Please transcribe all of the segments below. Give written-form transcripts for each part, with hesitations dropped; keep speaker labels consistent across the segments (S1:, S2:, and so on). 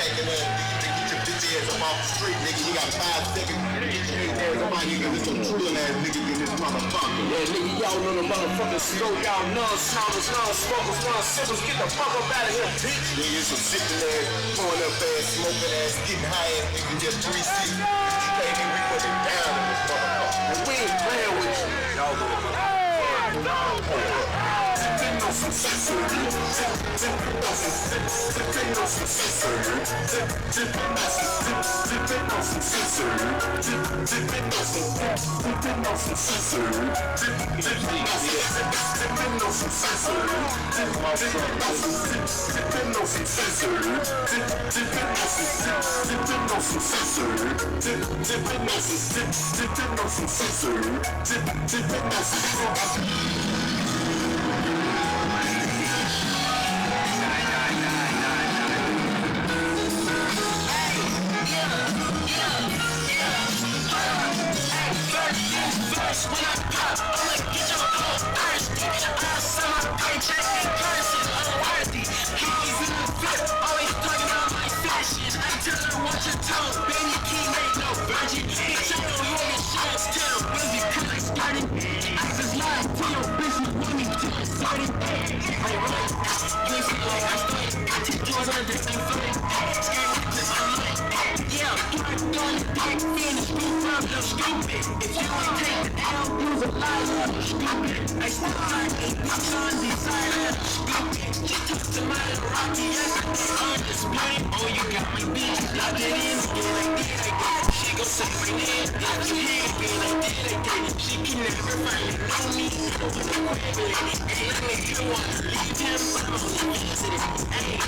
S1: packing up. Nigga, get your bitch ass up off the street, nigga. You got 5 seconds. Get your ass up out here, cause it's some trillin' ass niggas in this motherfucker.
S2: Yeah, nigga, y'all know the motherfucking slow. Y'all non-snobers, non-smokers, non-sippers. Get the fuck up out of here, bitch.
S1: Nigga, some sippin' ass, pouring up ass, smoking ass, getting high ass niggas just 360. Hey, nigga, we fucking down in this motherfucker.
S2: And we ain't playing with you. Y'all know
S3: First, when I pop, I'ma get your own thirsty. I saw my paycheck in person, unworthy. He's in the flip, always talking about my fashion. I tell her, watch your tone, baby, king ain't no virgin. Bitch, I don't have insurance till the wheels become like starting. I just lied to your bitch, you want me to insert it. Hey, right, you ain't feel like I started. I took yours on the same foot. Scared to clip my leg. Yeah, you are done, I finish, you from the stupid. If you ain't take the L, you's a liar, stupid. I still like it, I'm on desire, stupid. She took to my Rocky yesterday on display. Oh, you got my bitch, locked it in, yeah, I did. She gon' say my name, got your head, yeah, I did. She can never finally know me, over the quickly. Hey, let me you wanna leave him, but I'm only visiting. Hey.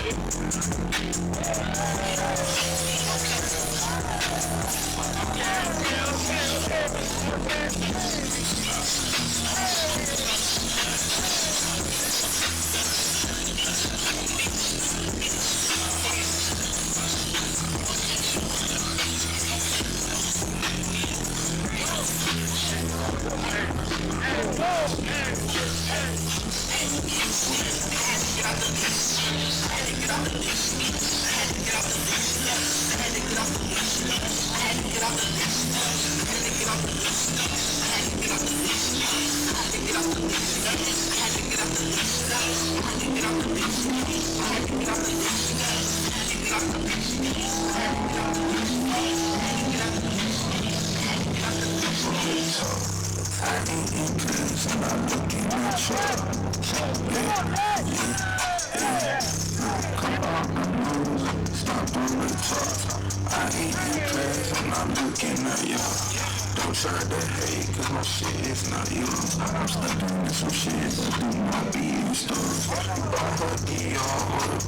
S4: Don't try to hate, cause my shit is not yours. I'm stuck in some shit that do not be used. Bought her Dior,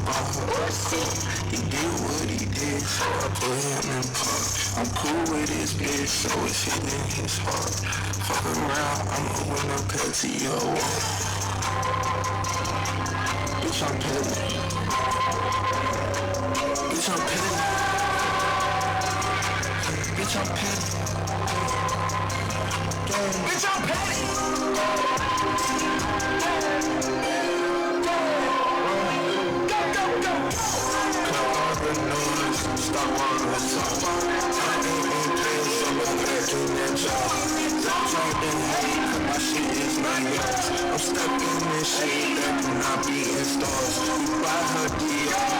S4: bought her he did what he did, so I put him in park. I'm cool with his bitch, so it's hitting his heart. Fuck around, I'ma win a Petio. Bitch, I'm petty. Bitch, I'm petty. Bitch, I'm petty.
S2: Bitch, I'm petty. Go.
S4: Cut all the noise, stop all the talk. I ain't in pain, so I'm back in that job. Don't try to hate, cause my shit is not yours. I'm stuck in this shit that cannot be in stores. You buy her Dior,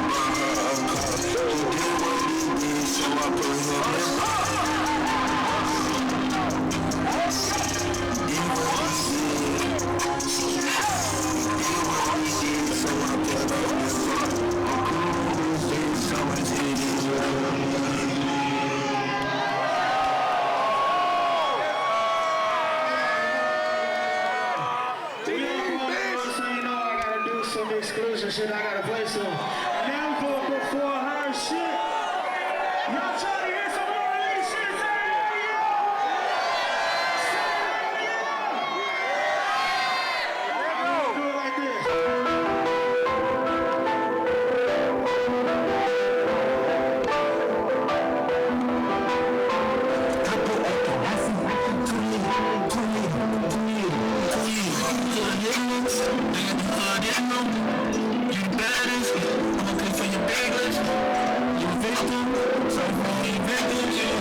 S4: buy her a car. He did what he did, so I put him in park. Did what he said. Did what he did, so I put him in park. So it's hitting
S5: some exclusive shit. I gotta play some Never Before Her shit. Y'all trying to hear some more of this shit? Do it like this.
S4: You baddest, I'ma pay for your big list.
S3: through. So you've been through you.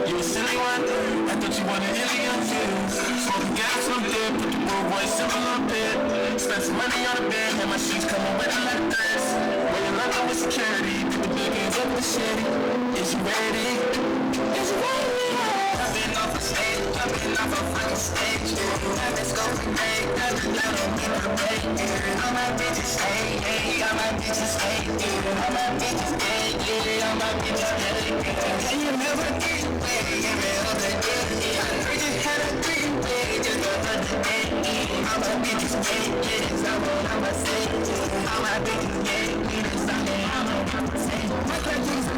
S3: You a silly one. I thought you wanted alien views. Smoking gas on dip, put the world voice in a little bit. Spent some money on a bed, and my sheets coming with it like this. When you're locked up with security, put the big hands up the shitty. Is you ready? Is you ready? Jumping off the stage, jumping off a fucking stage. Let's go for me, let on me parade. All my bitches stay, all my bitches stay. All my bitches stay, all my bitches stay. Can you never get away every other day? I just had a dream day, just the other day. All my bitches stay, that's what I'ma say. All my bitches stay, that's what I'ma say. My country's a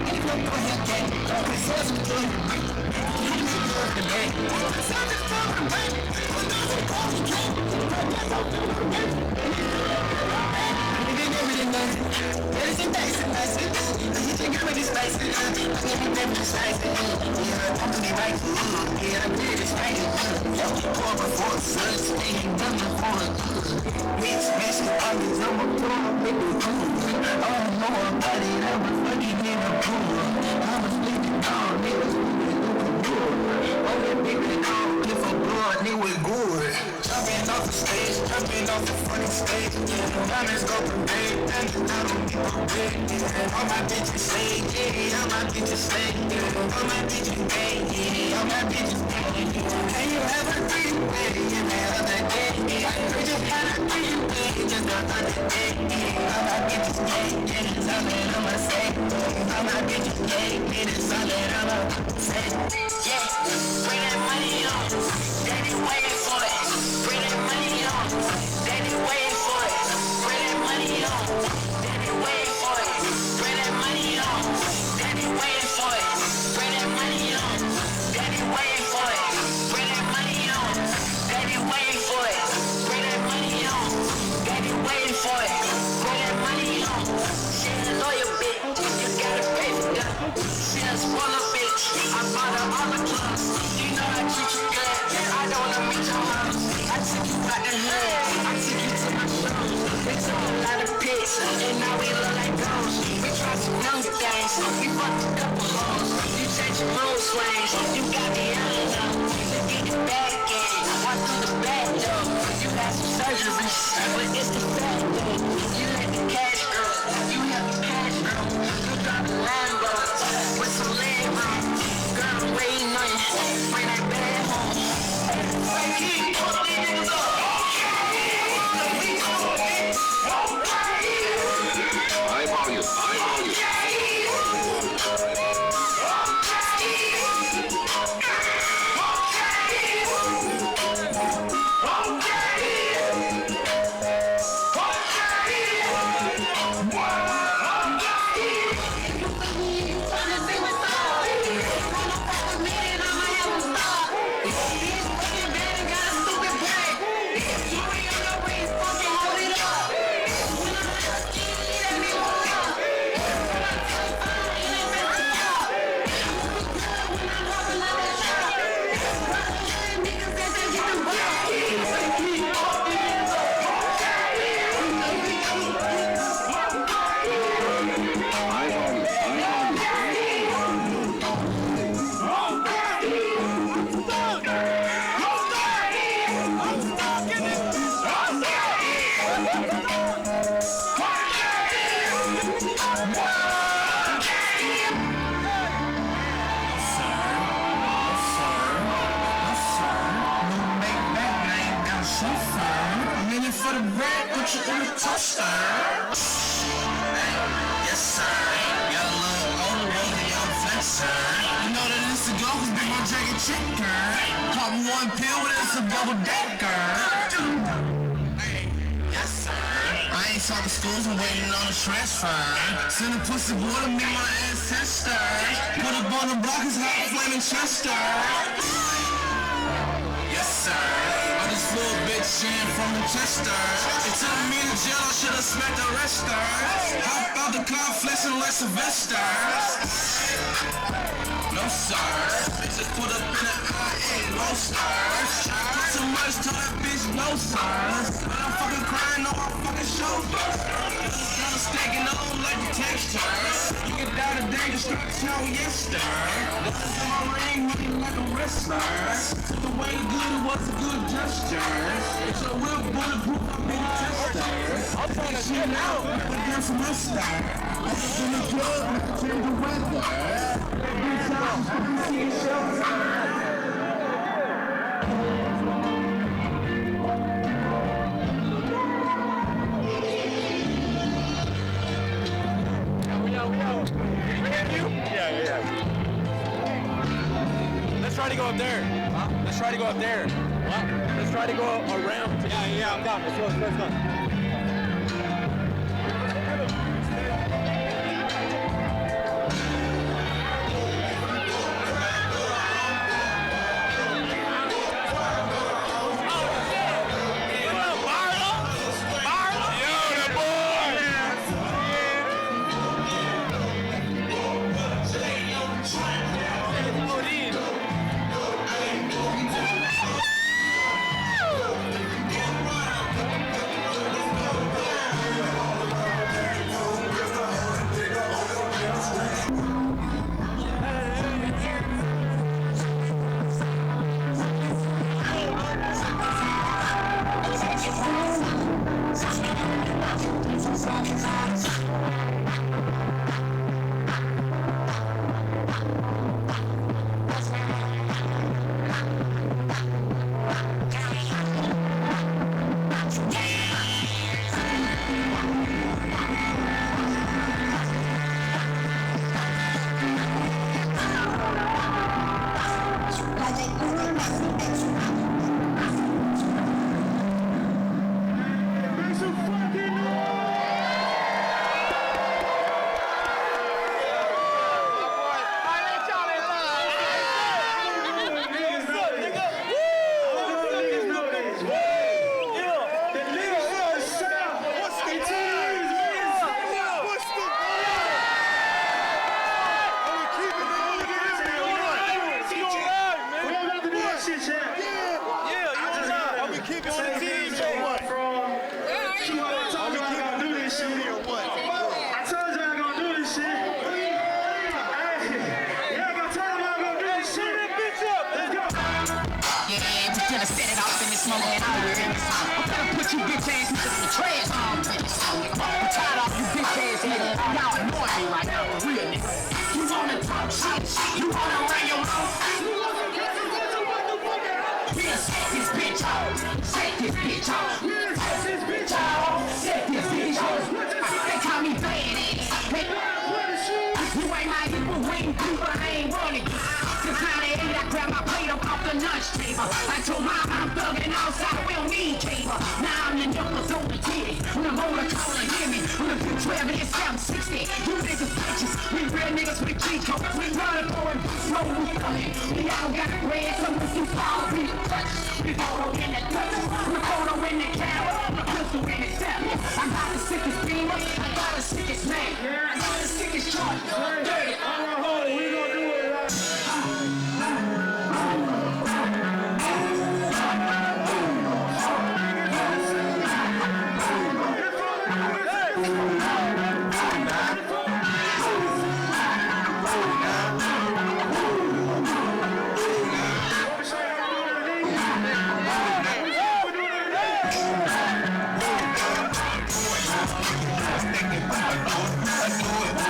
S3: if you go ahead, get it. It's yours to do. Jumping off the stage, jumping off the fucking stage. Diamonds go parade, and I don't give a bit. All my bitches stay, all my bitches stay. All my bitches stay, all my bitches stay. Can you have a dream day every other day? I just had a dream day, just the other day. All my bitches stay, that's all that I'ma say. All my bitches stay, that's all that I'ma say. Yeah, bring that money on, daddy waiting for it. Bring that money on, daddy waiting for it. Bring that money on, daddy waiting for it. Bring that money on, daddy waiting for it. Bring that money on, daddy waiting for it. Bring that money on, daddy waiting for it. Bring that money on, daddy waiting for it. Bring that money on. She a lawyer bitch, you gotta pay for that. She a spoiler bitch, I bought her all the clubs. You know I treat you good, I don't wanna meet your house. I took you out the hood, I took you to my shows. We took a lot of pics, and now we look like ghosts. We tried some young things, we fucked a couple hoes. You changed your mood swings, you got me out of love. You get the back in, walk through the back door. You had some surgery, but it's the fact though. You let the cash grow, you help the cash grow. You drive a Lambo with some leg room. Girl, I'm waiting on you, bring that bag home. Keep pulling these niggas up.
S2: High volume, high volume.
S3: For the bread, put you in the toaster. Yes, sir. Got a little older, baby, I'm flexer. You know that it's a go, cause big my jacket checker. Pop one pill, but it's a double decker. Yes, sir. I ain't talking schools, I'm waiting on a transfer. Send a pussy boy to meet my ancestor. Put up on the block, his hot flaming Chester. Yes, sir. This little bitch in from Manchester. They took me to jail, I should've smacked the rester. Hop out the car, flexing like Sylvester. No sir, they just put up in the IA, no stars. Put too much to that bitch, no sir. But I'm fucking crying, no, I'm fucking shoulders. Got a steak and I don't like the texture. You can like a scratch, no, yes, sir. The eyes on my ring, running like a wrestler. Took away good, it was a good gesture. It's a real bulletproof, I'm big tester. I'm trying to get out. Against a mister. I just been a drug, I can change the weather. Every time I see a shelter.
S6: Let's try to go up there. Huh? Let's try to go up there. What? Let's try to go around. Yeah, I'm down. Let's go.
S3: I told mom I'm thugging outside, we don't need cable. Now I'm the knuckles on the titty. When I'm on the corner, hear me. When I'm 12 and it's 760. You niggas bitches, we real niggas with Chico. We running for it, slow we coming. We all got bread, so if you fall, we touch. We photo in the touch, we photo in the camera, the pistol in the step. I got the sickest beamer, I got the sickest man, I got the sickest charge. Dirty,
S5: we gonna do it right.
S4: I do it.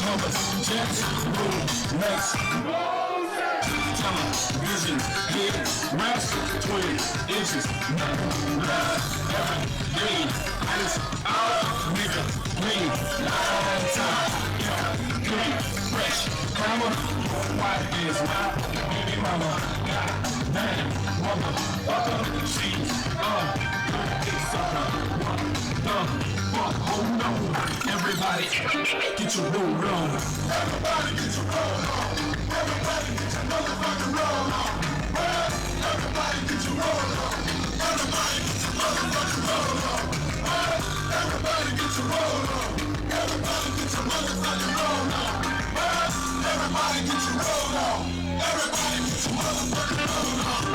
S2: numbers, jets, room, next. Visions, years, reps, twins, inches, love, every day, ice, out, nigga, green, long time, yeah, clean, fresh, karma, white is my baby mama, god damn, motherfucker, she's it's fuck, hold on, everybody, get your roll on, everybody get your roll on. Everybody get your motherfucking roll on. Everybody get your roll on. Everybody get your motherfucking roll on. Everybody get your roll on. Everybody get your motherfucking roll on. Everybody get your roll on. Everybody get your motherfucking roll on.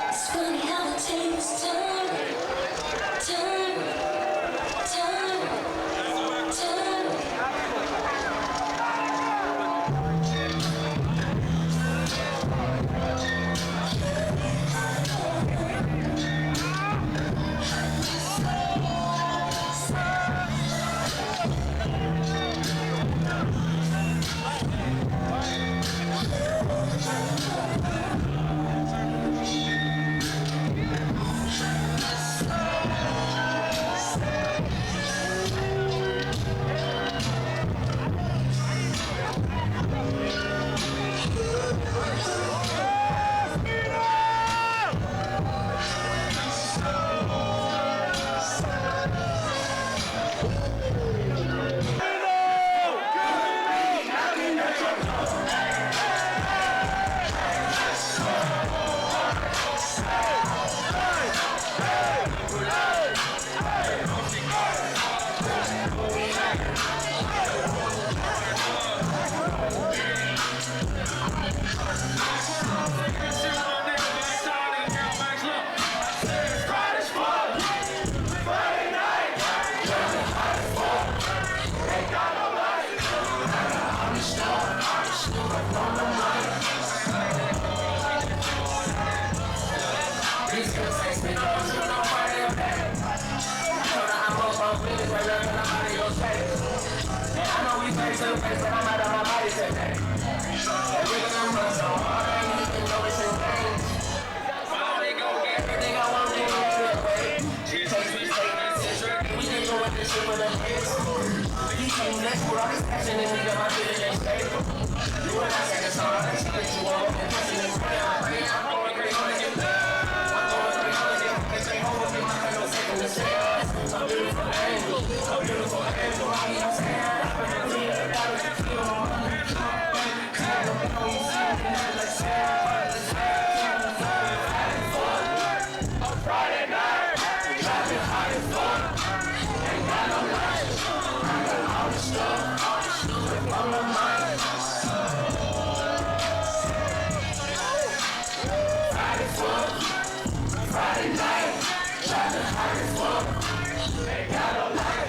S3: It's funny how it takes time.
S2: Friday night, trying to hide his love. Ain't got no life.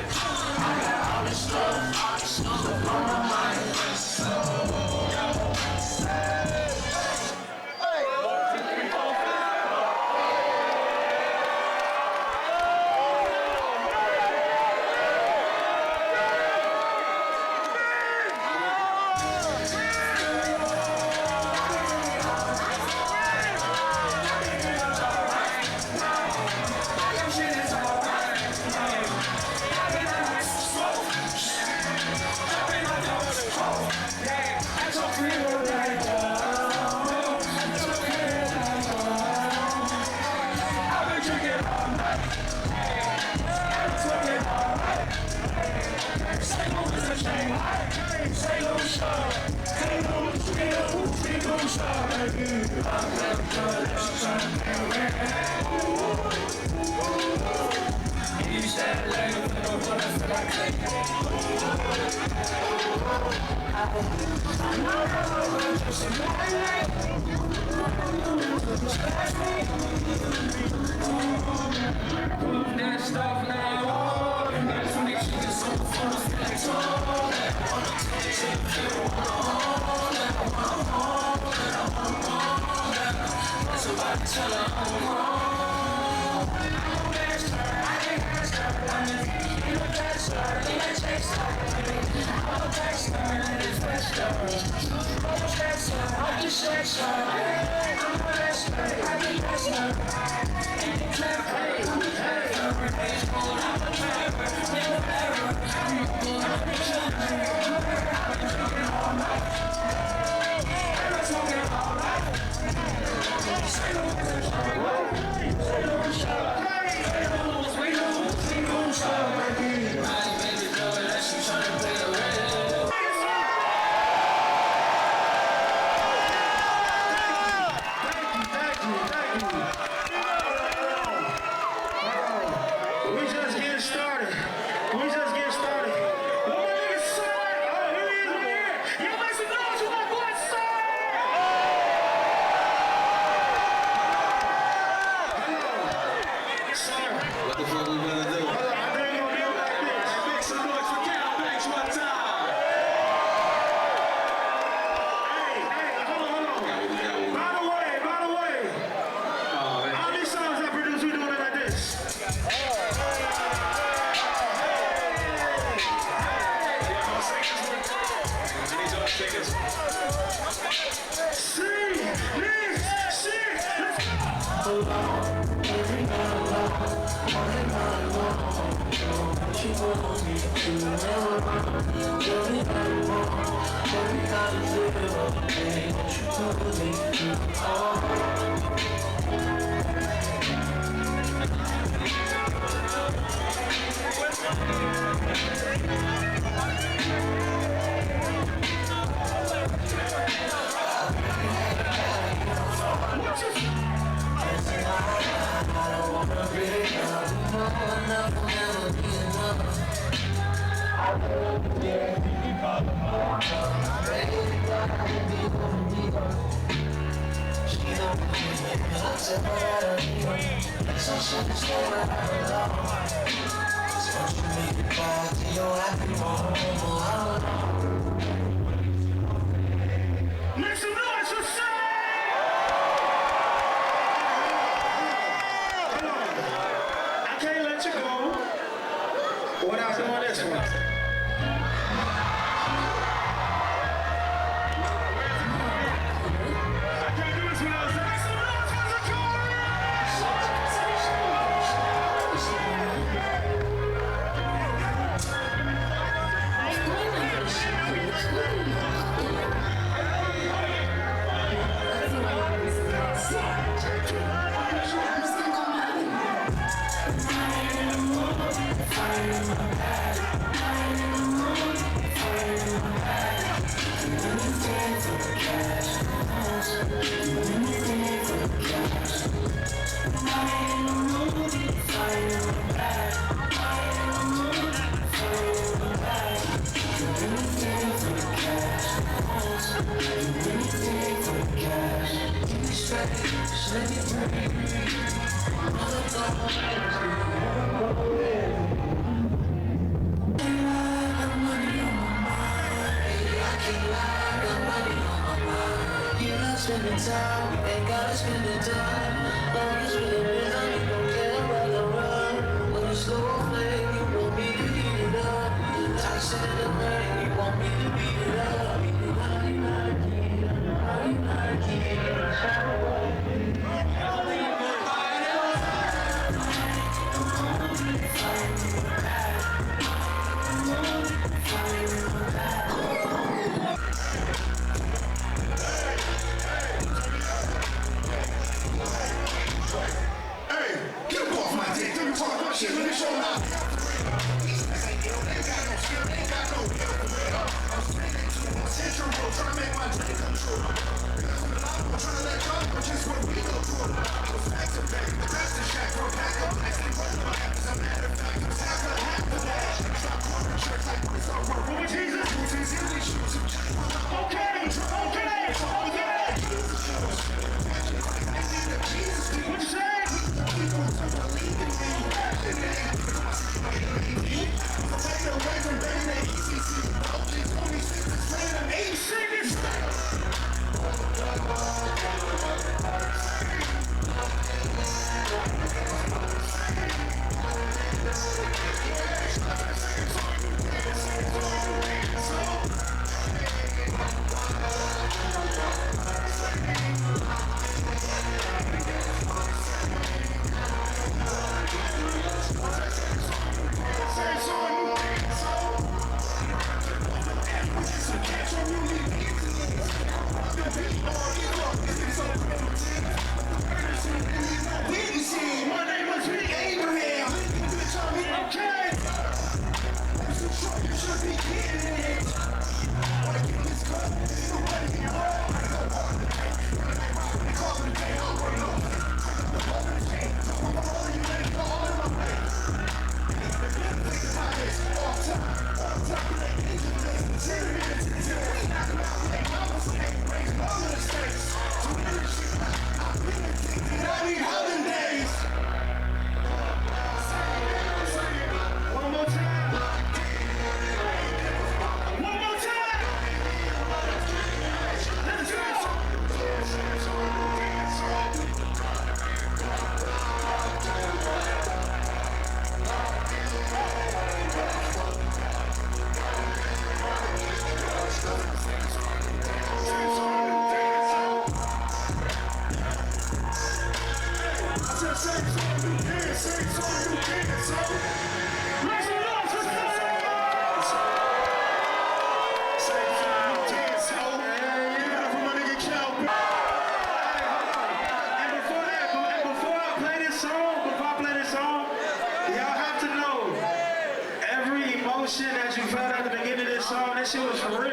S5: shit that you found at the beginning of this song, that shit was for real.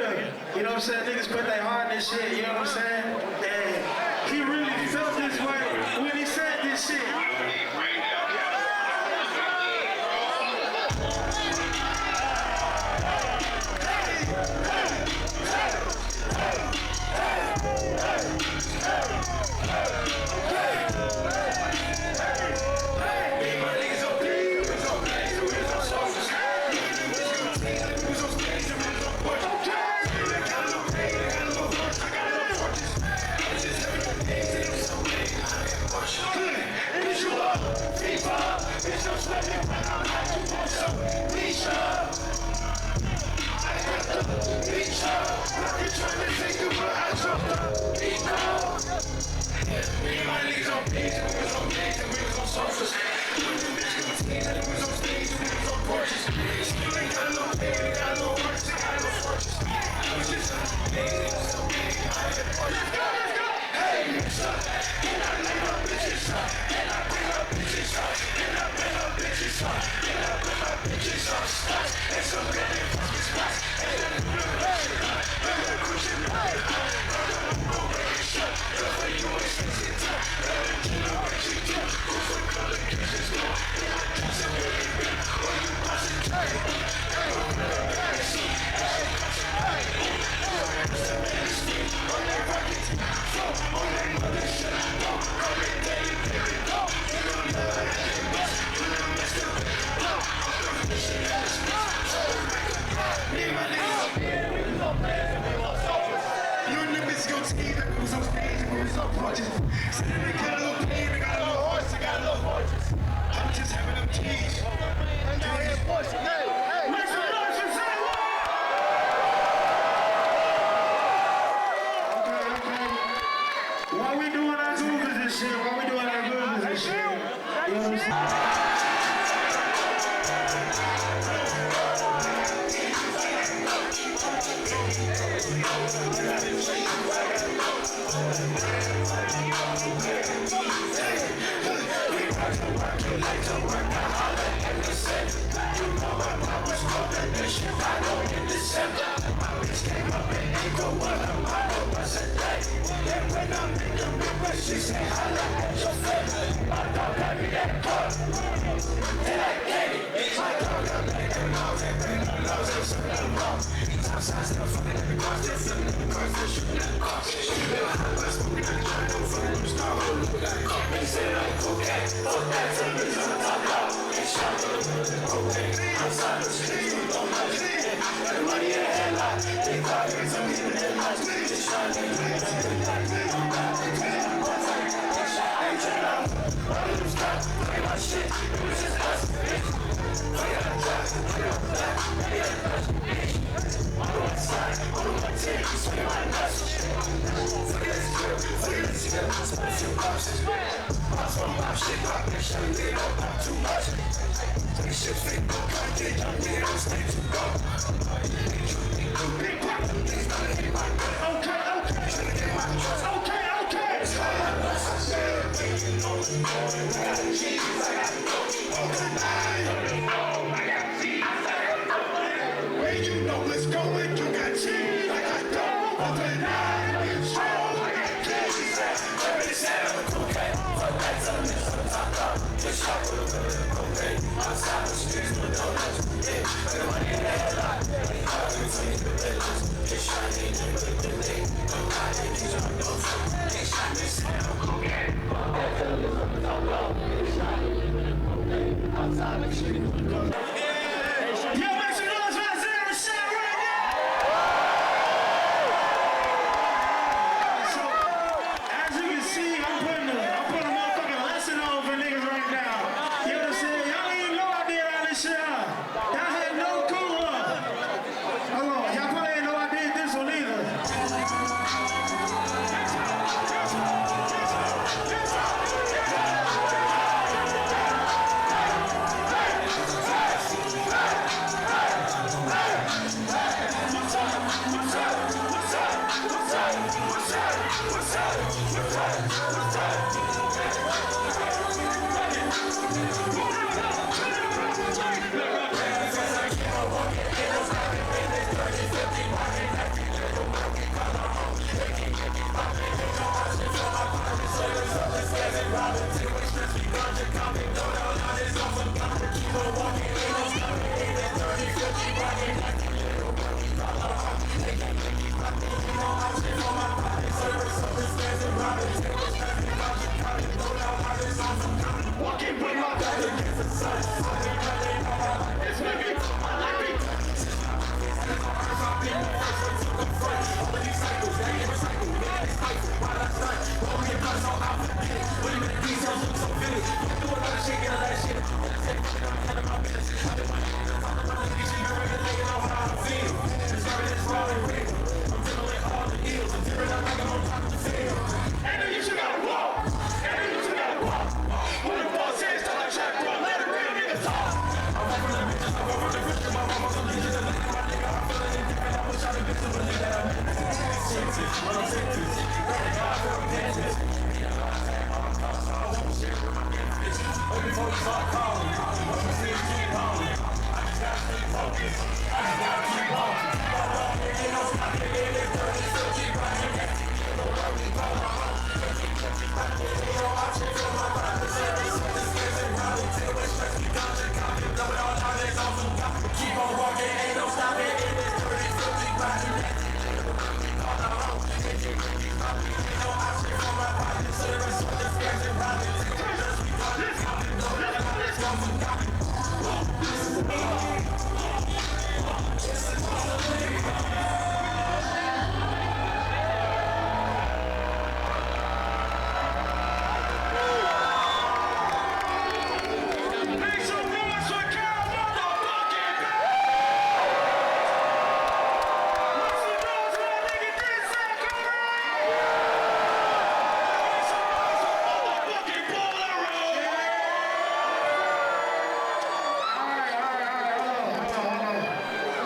S5: You know what I'm saying? Niggas put their heart in this shit, you know what I'm saying? And he really felt this way when he said this shit.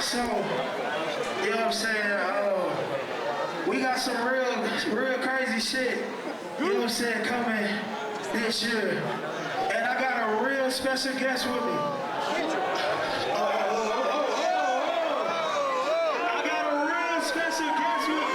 S5: So, you know what I'm saying? We got some real crazy shit, you know what I'm saying, coming this year. And I got a real special guest with me. I got a real special guest with me.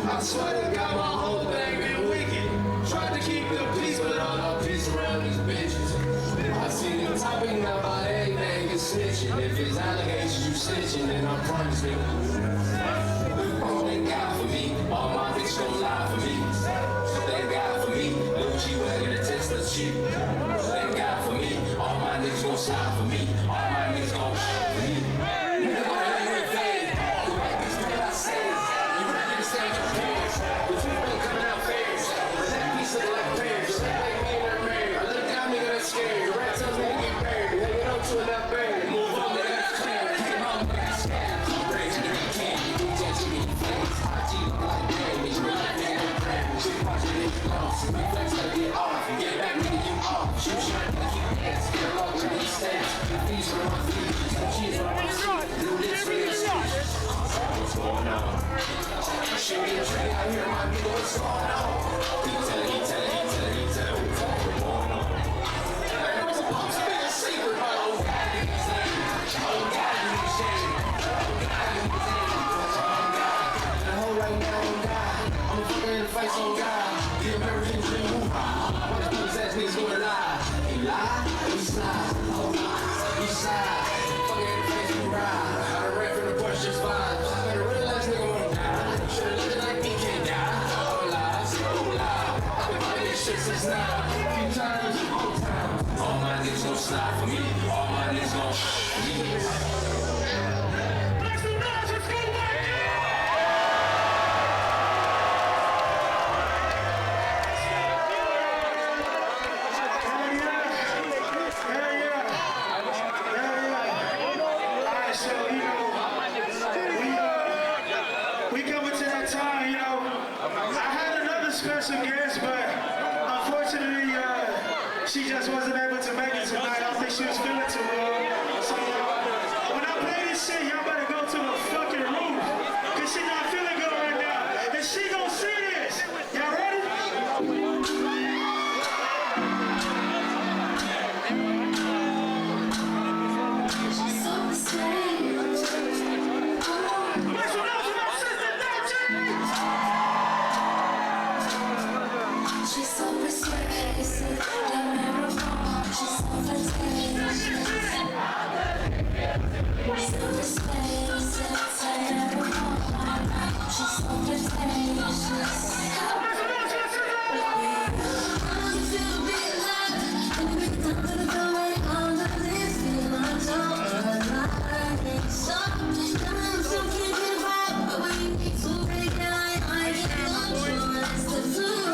S2: I swear to God, my whole thing been wicked. Tried to keep the peace, but all the peace around these bitches. I see the topic now about everything is snitching. If it's allegations, you snitching, then I promise you. Thank God for me, all my bitches gon' lie for me. Thank God for me, Gucci wearing the Tesla cheap. Thank God for me, all my niggas gon' slide for me. All my niggas gon' shine for me. All my niggas gon' slide for me. All my niggas gon' for me.
S5: Special guest, but unfortunately, she just wasn't able to make it tonight. I don't think she was feeling too well. So, when I play this shit, y'all better go to the fucking roof, cause she not feeling good right now, and she gon' see this. Y'all ready?
S3: She's so persuasive, don't ever fall. She's so flirtatious. She's so persuasive, don't ever fall. She's so flirtatious. I feel a bit alive, and we can talk to the doorway on the lift, feel my door. I'm so can't get right, but we need to break down. I can't control it's the floor.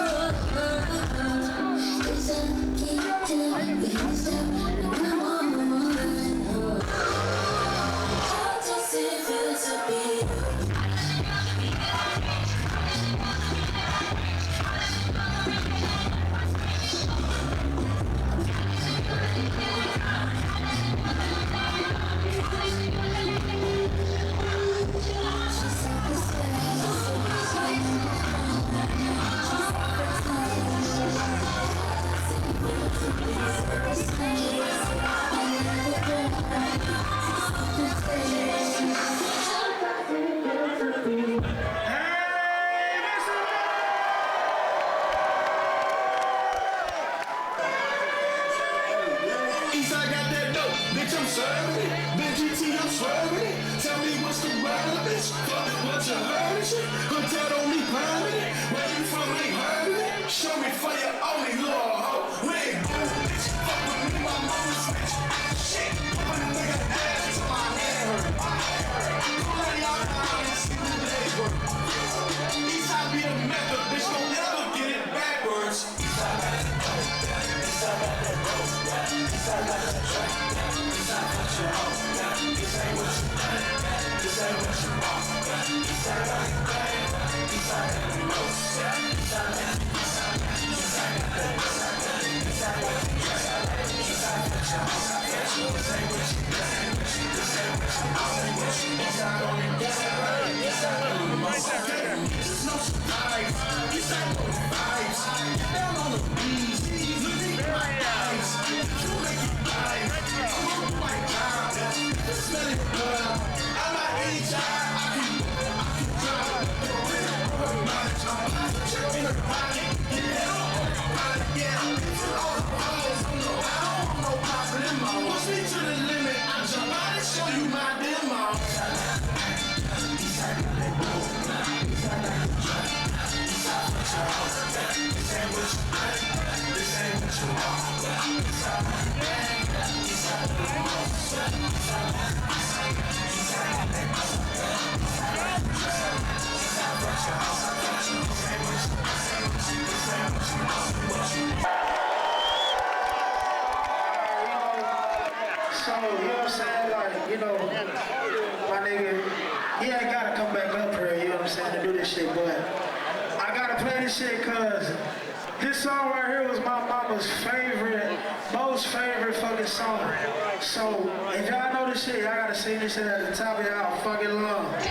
S5: So, if y'all know this shit, y'all gotta sing this shit at the top of y'all fucking lungs.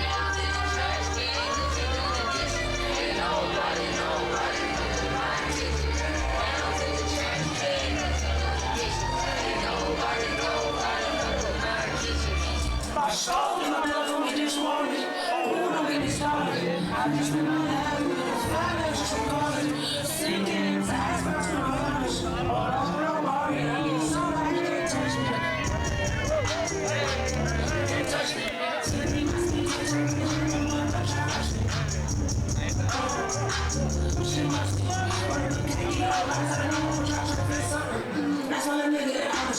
S3: My soul in my blood don't get this morning. Ooh, don't get me started. I just been on that with this financial recording. Sinking fast, but to the runners. All over the party, I get somebody can't touch me. Can't touch me. Sitting my sneakers, she must be can't get all eyes. I don't know, try to fess up. That's why a nigga that I'm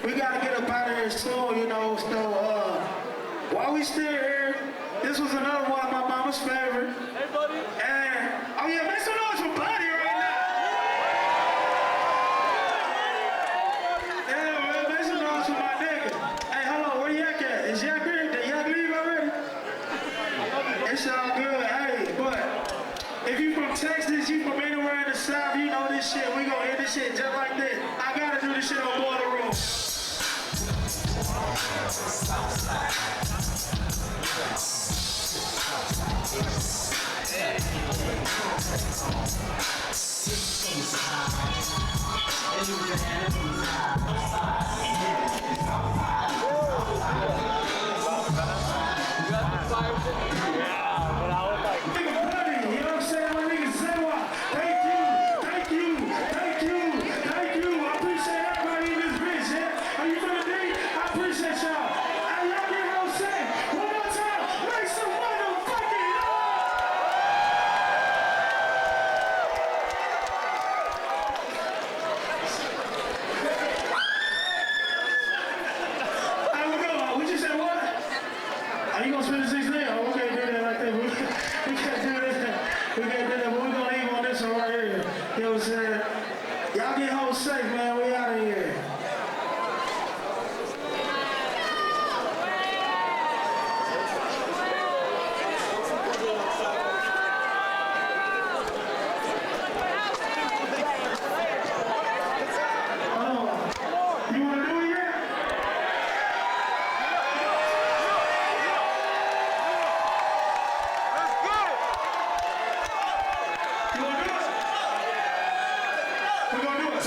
S5: We gotta get up out of here soon, you know, so while we still here, this was another one of my mama's favorite. Hey buddy. And oh yeah, make some noise for Buddy right now. Yeah, man, make some noise for my nigga. Hey, hold on, where Yak at? Is Yak here? Did Yak leave already? It's all good, hey, but if you from Texas, you from anywhere in the South, you know this shit, we gonna hit this shit just like this. I gotta do this shit on Boiler Room. Y'all get home safe, man. We out of here. You want to do it yet? Let's go! You want to do it? We're gonna do it.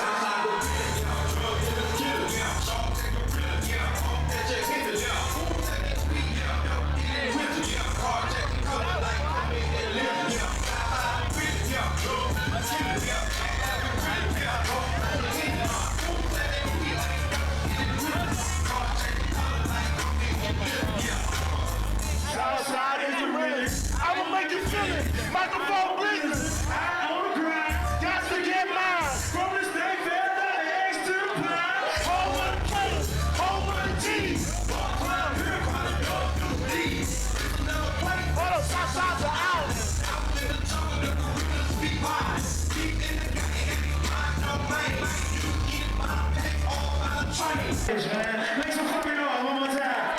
S5: Southside is the realest. I'ma make you feel it. Microphone business. On the grind. Got to get mine. From the state fair, the eggs to the pie. Home of the players. Home of the teams. Walk around here, trying to go through these. Hold up, Southside's the island. Out in the jungle, the gorillas be wise. Deep in the game, mind no pain. You get my pack all by the train. Man, make some fucking noise one more time.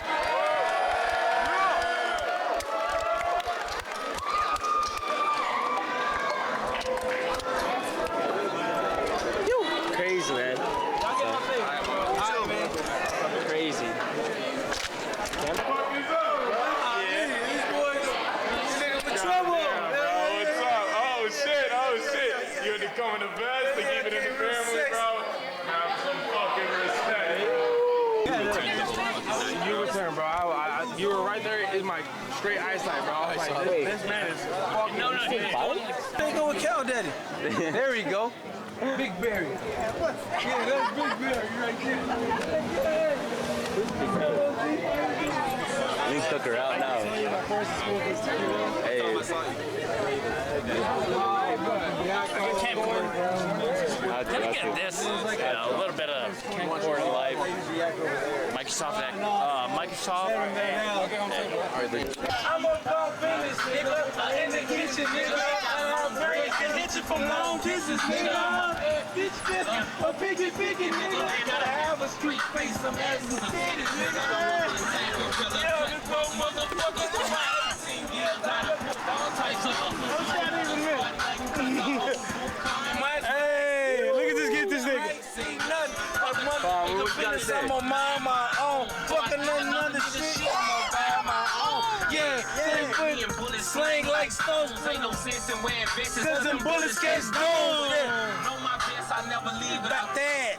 S7: Crazy, man. Crazy.
S6: Oh shit. You had to come in the best to keep it in the family, bro. Have some fucking respect. You return, bro. You were right there. It's my straight eyesight, bro. I was like, this man is fucking. No,
S8: They go with Cal Daddy. There we go. Big Barry. Yeah, that's Big Barry right there.
S7: We took her out now. Hey.
S9: Can I get this? A little bit of camcorder life. Microsoft. Microsoft.
S8: I'm about business, nigga. In the kitchen, nigga. Can hit you from long distance, nigga. Bitch, a biggie, nigga. Gotta have a street face, some ass and titties, nigga. Yo, this little motherfucker from my 18 years out of all types of. Hey, look at this, get this nigga. I'm on my own. Fucking another shit. I'm on my own. Yeah, slang like stones. Ain't no sense in wearing bitches. Cause them bullets catch stones. Know my best, I never leave without that.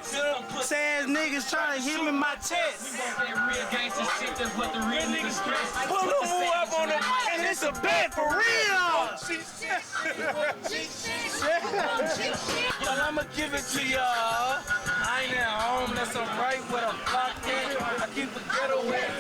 S8: Sad niggas trying to hit me in my chest. We want that real gangsta shit, that's what the real niggas stress. Pull the move up on them, and it's a bet for real. But I'ma give it to y'all. I ain't at home, that's alright with a block in. I keep the ghetto wet.